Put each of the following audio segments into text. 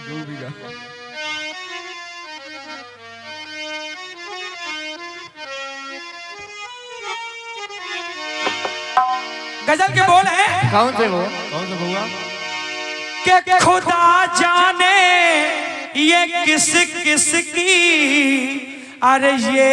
डूबेगा। गजल के बोल है कौन से वो? कौन से बउआ? कि खुदा जाने ये किस किस की, अरे ये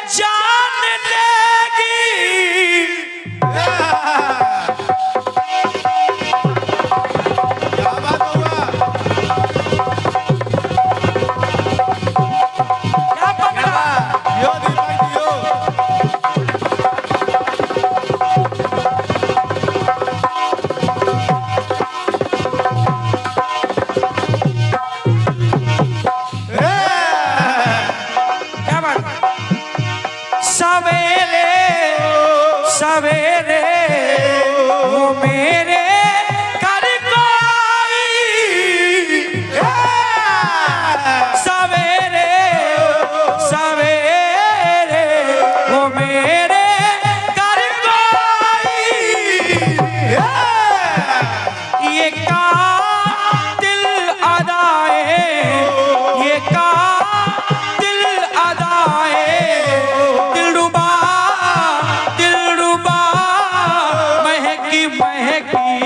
जान लेगी। क्या बात बउआ? क्या पकड़ा? दियो दीपक दियो। क्या बात? सवेरे सवेरे वो मेरे घर को आई। सवेरे सवेरे वो मेरे घर को आई। ये कातिल अदाए, ये कातिल अदाए, दिलरुबा दिलरुबा महकी महकी।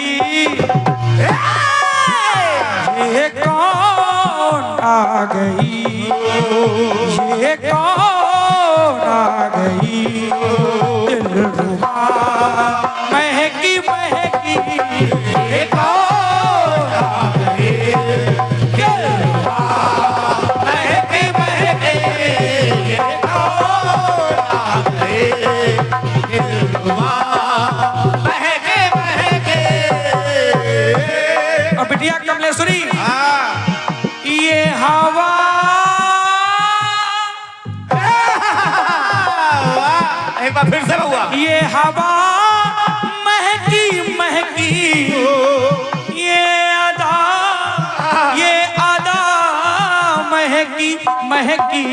ये कौन आ गई, ये कौन आ गई, दिलरुबा महकी महकी। ये कौन आ गई, दिलरुबा महकी महकी। ये कौन आ गई, दिलरुबा महकी महकी। और बिटिया कमलेश्वरी, ये हवा एक बार फिर से बउआ। ये हवा महकी महकी। ये अदा महकी महकी।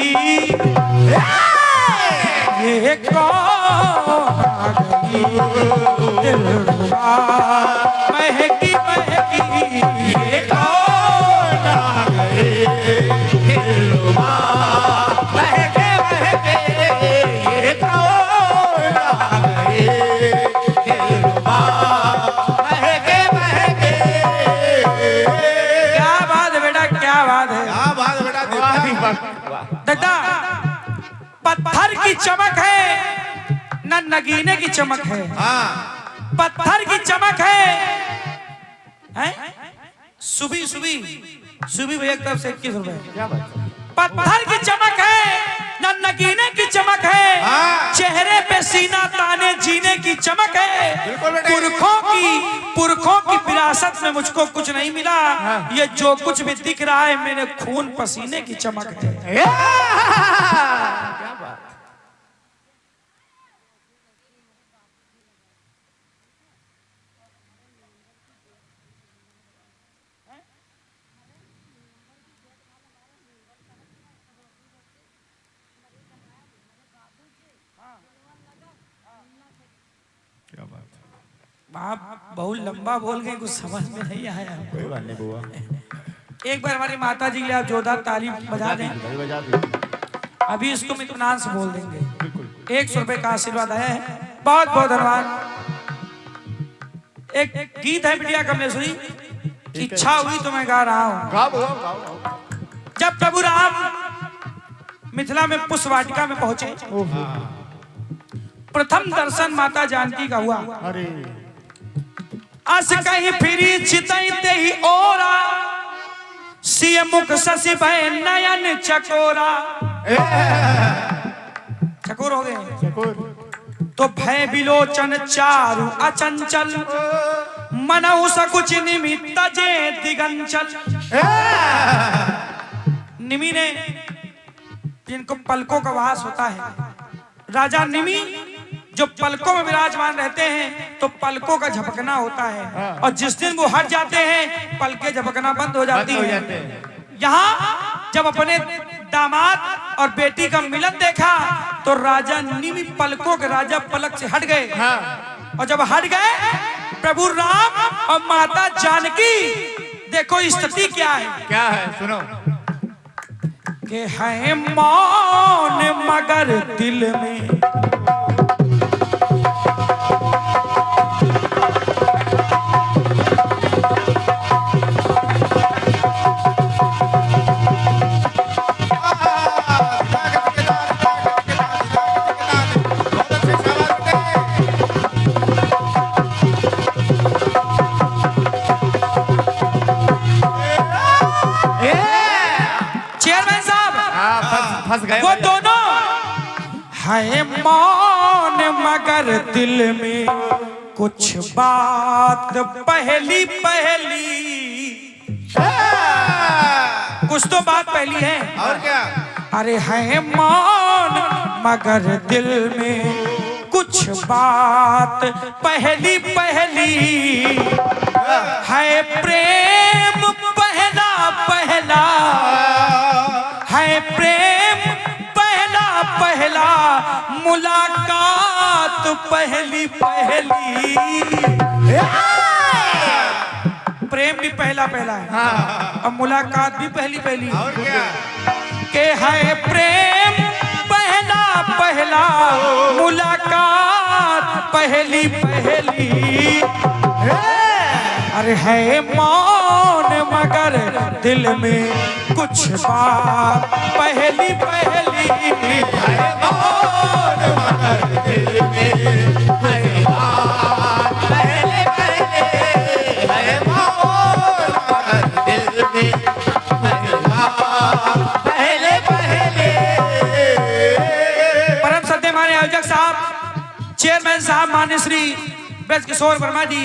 ये कौन आ गई, दिलरुबा महकी महकी। ये कौन आ गई, दिलरुबा महकी महकी। ये कौन आ गई, दिलरुबा महकी महकी। क्या बात है बेटा, क्या बात है। क्या बात है बेटा, दीपक। दादा, पत्थर की चमक है न नगीने की चमक है। हाँ, पत्थर की चमक है, हैं? सुबी सुबी सुबी भैया की तरफ से 21 रुपए। क्या बात? पत्थर की चमक है न नगीने की चमक है। हाँ। चेहरे पे सीना ताने जीने की चमक है। बिल्कुल बेटे। पुरखों की विरासत में मुझको कुछ नहीं मिला। ये जो कुछ भी दिख रहा है मेरे खून पसीने की चमक है। क्या बात? क्या बात? आप बहुत लंबा बोल गए, कुछ समझ में नहीं आया। कोई बात नहीं बुआ। एक बार हमारी माता जी के लिए आप जोरदार ताली बजा दें। भाई बजा दीजिए। अभी इसको हम इत्मीनान से बोल देंगे। बिल्कुल। 100 रुपए का आशीर्वाद आया है, बहुत बहुत धन्यवाद। एक गीत है बिटिया कमलेश्वरी, इच्छा हुई तो मैं गा रहा हूँ। गाओ बुआ, गाओ। जब प्रभु राम मिथिला में पुष्प वाटिका में पहुंचे, प्रथम दर्शन माता जानकी का हुआ। अरे अस कहीं फिरी चितई ते ही ओरा, सिय मुख शशि भय नयन चकोरा। चकोर हो गए तो भय बिलोचन चारु अचंचल, मनहु सकुच निमित्त जे दिगंचल। निमि ने, जिनको पलकों का वास होता है, राजा निमि जो पलकों में विराजमान रहते हैं तो पलकों का झपकना होता है, और जिस दिन वो हट जाते हैं पलकें झपकना बंद हो जाती हैं। यहाँ जब अपने दामाद और बेटी का मिलन देखा तो राजा निमि पलकों के राजा पलक से हट गए। और जब हट गए प्रभु राम और माता जानकी देखो स्थिति क्या है। क्या है सुनो। कि है मौन मगर दिल में फंस गए वो दोनों है मौन मगर दिल में कुछ बात पहली कुछ तो बात पहली है। और क्या। अरे है मौन मगर दिल में कुछ बात पहली है प्रेम पहला है प्रेम पहला मुलाकात पहली प्रेम भी पहला है और मुलाकात भी पहली और क्या। के है प्रेम पहला मुलाकात पहली अरे है मौन मगर दिल में कुछ बात पहली है मौन मगर दिल में है बात है मौन मगर दिल में है बात पहले परम सत्य हमारे आयोजक साहब, चेयरमैन साहब मान्य श्री ब्रज किशोर वर्मा जी,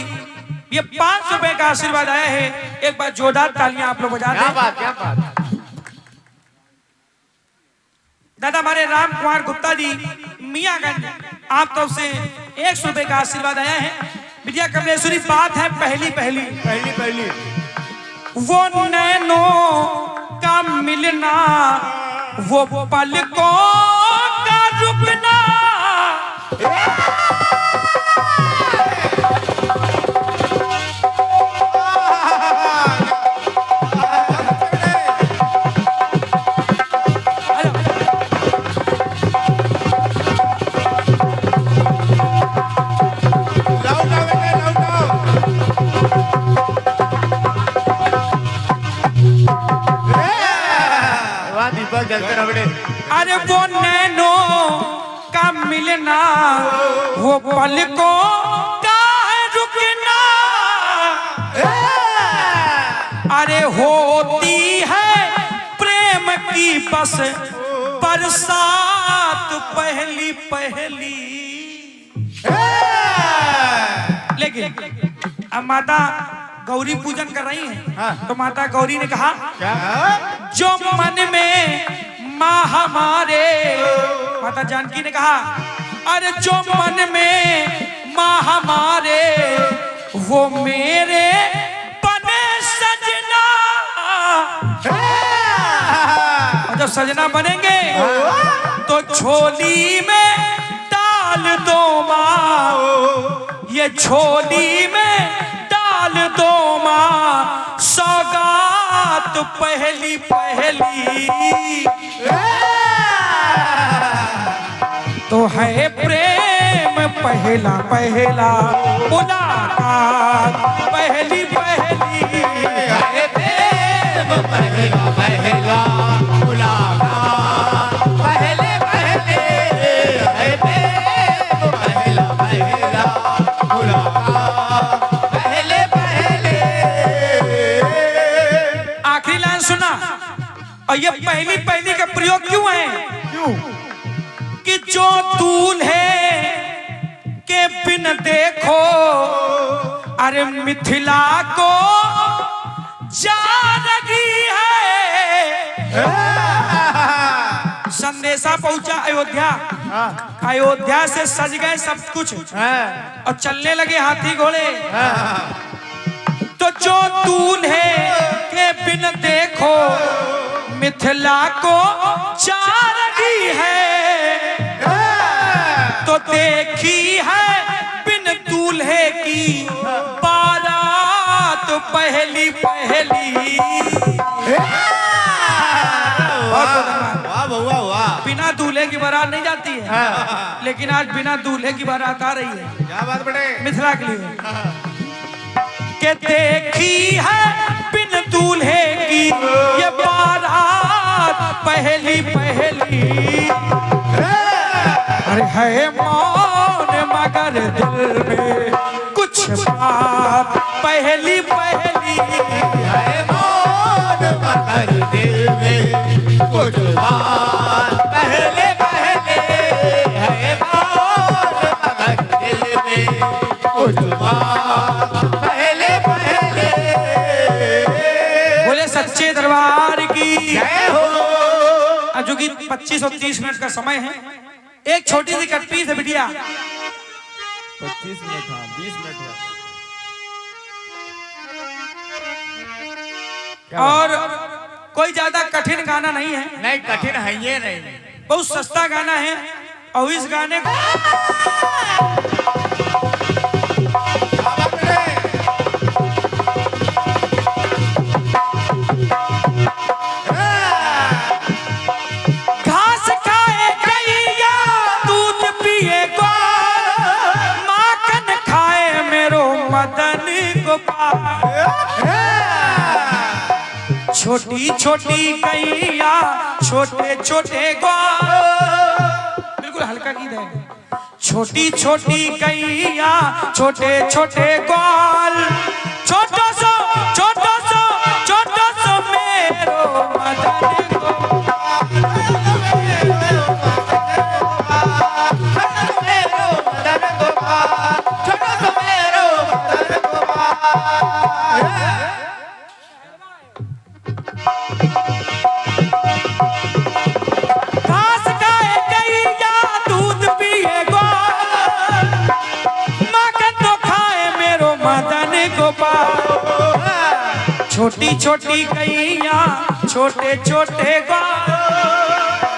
ये 500 रुपए का आशीर्वाद आया है। एक बार जोरदार तालियां आप लोग बजा दें। क्या बात। दादा हमारे राम कुमार गुप्ता जी मियाँगंज, आप तरफ से 100 रुपए का आशीर्वाद आया है। विद्या कमलेश्वरी बात है पहली वो नैनों का मिलना, वो पलकों का रुकना, अरे वो नैनों का मिलना, वो पलकों का रुकना, अरे होती है प्रेम की बस बरसात पहली लेकिन अब माता गौरी पूजन कर रही हैं। तो माता गौरी ने कहा जो मन में माँ हमारे, माता जानकी ने कहा अरे जो मन में माँ हमारे वो मेरे बने सजना, और जब सजना बनेंगे तो झोली में डाल दो माँ, ये झोली में डाल दो माँ सौगात पहली तो है प्रेम पहला मुलाकात पहली है प्रेम पहला मुलाकात पहले है प्रेम पहला मुलाकात पहले आखिरी लाइन सुना। और ये पहली का प्रयोग क्यों है? कि जो दूल्हे के बिन देखो अरे मिथिला को जा रही है। संदेशा पहुंचा अयोध्या से सज गए सब कुछ और चलने लगे हाथी घोड़े। तो जो दूल्हे के बिन देखो मिथिला को जा रही है, तो देखी है बिन दूल्हे की बारात पहली पहली। वाह बउआ वाह। बिना दूल्हे की बारात नहीं जाती है, लेकिन आज बिना दूल्हे की बारात आ रही है। क्या बात बड़े। मिथिला के लिए के देखी है बिन दूल्हे की ये बारात पहली पहली। अरे है मौन मगर दिल में कुछ बात पहली पहली। है मौन मगर दिल में कुछ बात पहले पहले। है मौन मगर दिल में कुछ बात पहले पहले। बोले सच्चे दरबार की जय हो। आज जो कि 25 और 30 मिनट का समय है, एक छोटी सी कटपीस है बिटिया। 25 मिनट, हाँ 20 मिनट है। और कोई ज्यादा कठिन गाना नहीं है, नहीं कठिन है ये नहीं। बहुत सस्ता गाना है। और इस गाने को घास खाए गैया दूध पिए ग्वाल, माखन खाए मेरो मदन गोपाल। छोटी छोटी गैया छोटे छोटे ग्वाल, बिल्कुल हल्का गीत है। छोटी छोटी गैया छोटे छोटे ग्वाल, छोटो सो मेरो मदन घास खाए गैया दूध पिए ग्वाल, माखन तो खाए मेरो मदन गोपाल। छोटी छोटी गैया छोटे छोटे ग्वाल,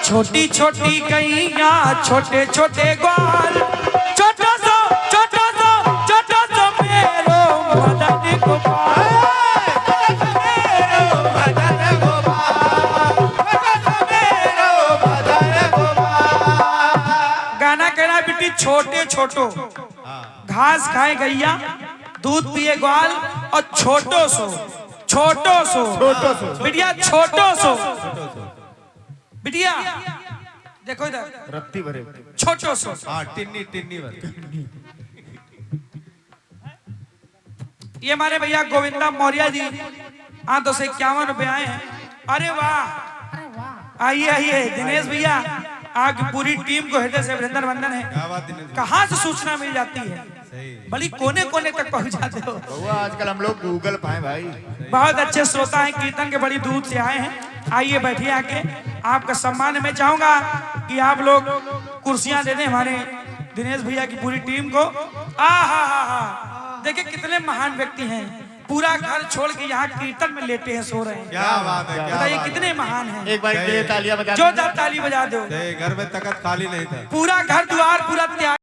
छोटी छोटी गैया छोटे छोटे ग्वाल, छोटो सो मेरो मदन गोपाल। गाना कहना बेटी छोटे छोटो, घास खाए गैया दूध पिए ग्वाल, और छोटो सो बिटिया छोटो सो। बिटिया देखो इधर रत्ती भरे। छोटो सो। हाँ टिन्नी टिन्नी भरे। ये हमारे भैया गोविंदा मौर्य जी 851 रुपए आए हैं। अरे वाह, आइए आइए दिनेश भैया, आपकी पूरी टीम को हृदय से अभिनंदन वंदन है। क्या बात दिनेश। कहाँ से सूचना मिल जाती है, बड़ी कोने कोने तक पहुँच जाते हो। बउआ आजकल हम लोग गूगल पाए भाई। बहुत अच्छे श्रोता हैं, कीर्तन के बड़ी दूर से आए हैं। आइए बैठिए आके, आपका सम्मान मैं चाहूंगा कि आप लोग कुर्सियां दे दें हमारे दिनेश भैया की पूरी टीम को। हा देखिए कितने महान व्यक्ति हैं, पूरा घर छोड़ के यहाँ कीर्तन में लेटे हैं, सो रहे हैं। क्या बात है। बताइए कितने महान हैं। एक बार के लिए तालियां बजा। जोरदार ताली बजा दो। घर में तखत खाली नहीं था। पूरा घर द्वार पूरा त्याग